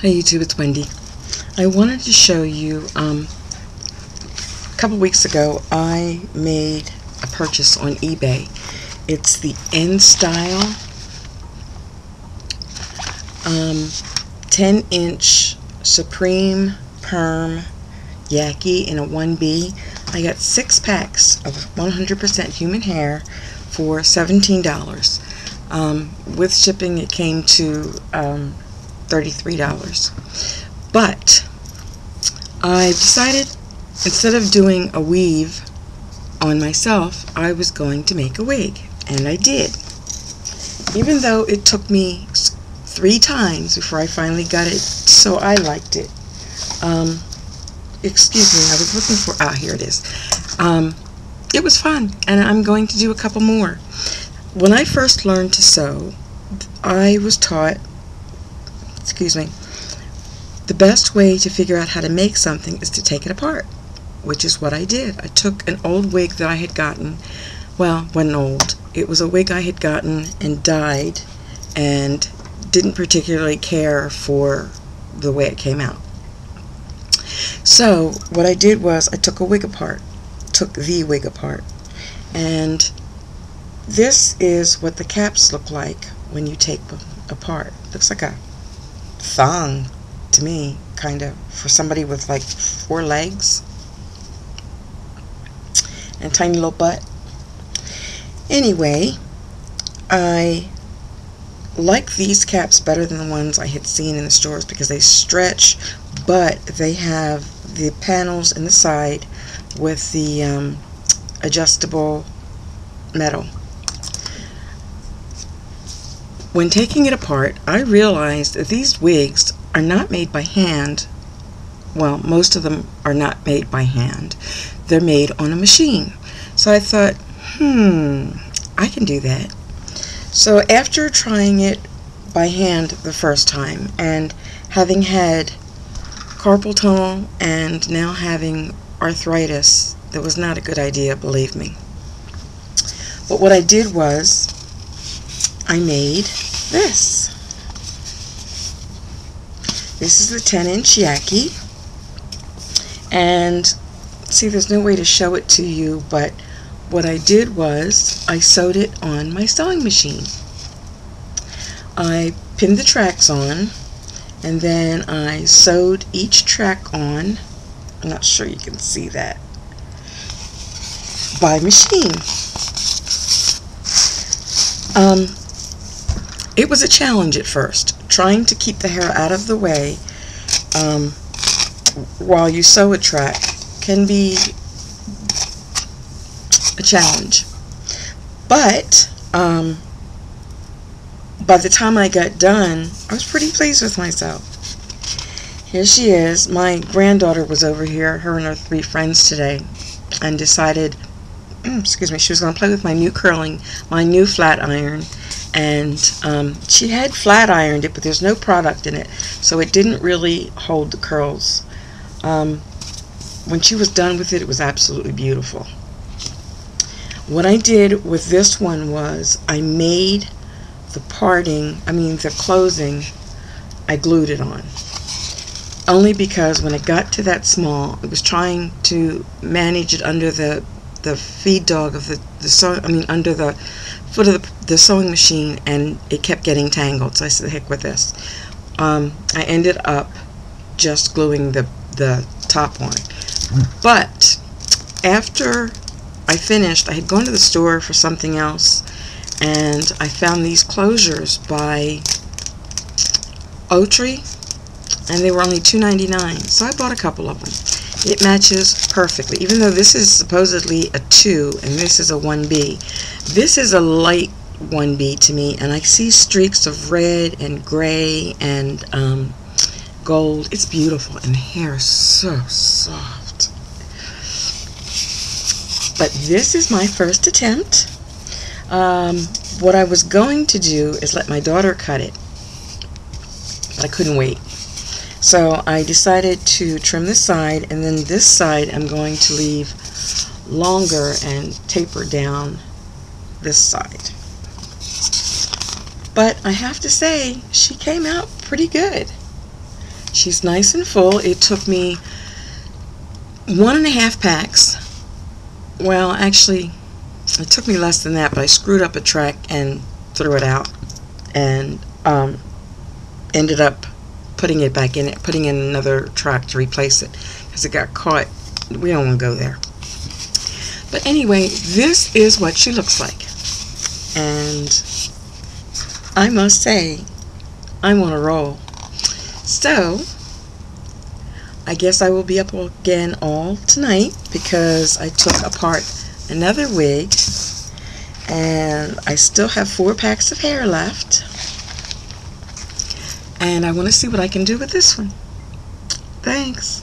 Hi YouTube, it's Wendy. I wanted to show you, a couple weeks ago I made a purchase on eBay. It's the Enstyle 10-inch Supreme Perm Yaki in a 1B. I got 6 packs of 100% human hair for $17. With shipping it came to $33. But I decided instead of doing a weave on myself, I was going to make a wig, and I did. Even though it took me 3 times before I finally got it so I liked it. Excuse me, I was looking for, here it is. It was fun, and I'm going to do a couple more. When I first learned to sew, I was taught, the best way to figure out how to make something is to take it apart, which is what I did. I took an old wig that I had gotten, well, wasn't old. It was a wig I had gotten and dyed and didn't particularly care for the way it came out. So what I did was I took the wig apart, and this is what the caps look like when you take them apart. Looks like a thong to me, kind of, for somebody with like 4 legs and a tiny little butt. Anyway, I like these caps better than the ones I had seen in the stores because they stretch, but they have the panels in the side with the adjustable metal. When taking it apart, I realized that these wigs are not made by hand. Well, most of them are not made by hand. They're made on a machine. So I thought, I can do that. So after trying it by hand the first time and having had carpal tunnel and now having arthritis, that was not a good idea, believe me. But what I did was I made this. This is the 10-inch Yaki, and see, there's no way to show it to you, but what I did was I sewed it on my sewing machine. I pinned the tracks on, and then I sewed each track on. I'm not sure you can see that, by machine. It was a challenge at first, trying to keep the hair out of the way while you sew a track can be a challenge. But by the time I got done, I was pretty pleased with myself. Here she is. My granddaughter was over here, her and her 3 friends today, and decided, she was going to play with my new flat iron. And she had flat ironed it, but there's no product in it, so it didn't really hold the curls. When she was done with it, it was absolutely beautiful. What I did with this one was I made the closing, I glued it on. Only because when it got to that small, it was trying to manage it under the feed dog of under the foot of the sewing machine, and it kept getting tangled, so I said, heck with this. I ended up just gluing the top on. But after I finished, I had gone to the store for something else, and I found these closures by Oatry, and they were only $2.99, so I bought a couple of them. It matches perfectly, even though this is supposedly a 2 and this is a 1B. This is a light 1B to me, and I see streaks of red and gray and gold. It's beautiful, and the hair is so soft. But this is my first attempt. What I was going to do is let my daughter cut it, but I couldn't wait. So I decided to trim this side, and then this side I'm going to leave longer and taper down this side. But I have to say, she came out pretty good. She's nice and full. It took me 1.5 packs. Well, actually, it took me less than that, but I screwed up a track and threw it out, and ended up putting it back in it, putting in another track to replace it because it got caught. We don't want to go there. But anyway, this is what she looks like, and I must say, I'm on a roll. So I guess I will be up again all tonight because I took apart another wig, and I still have 4 packs of hair left, and I want to see what I can do with this one. Thanks.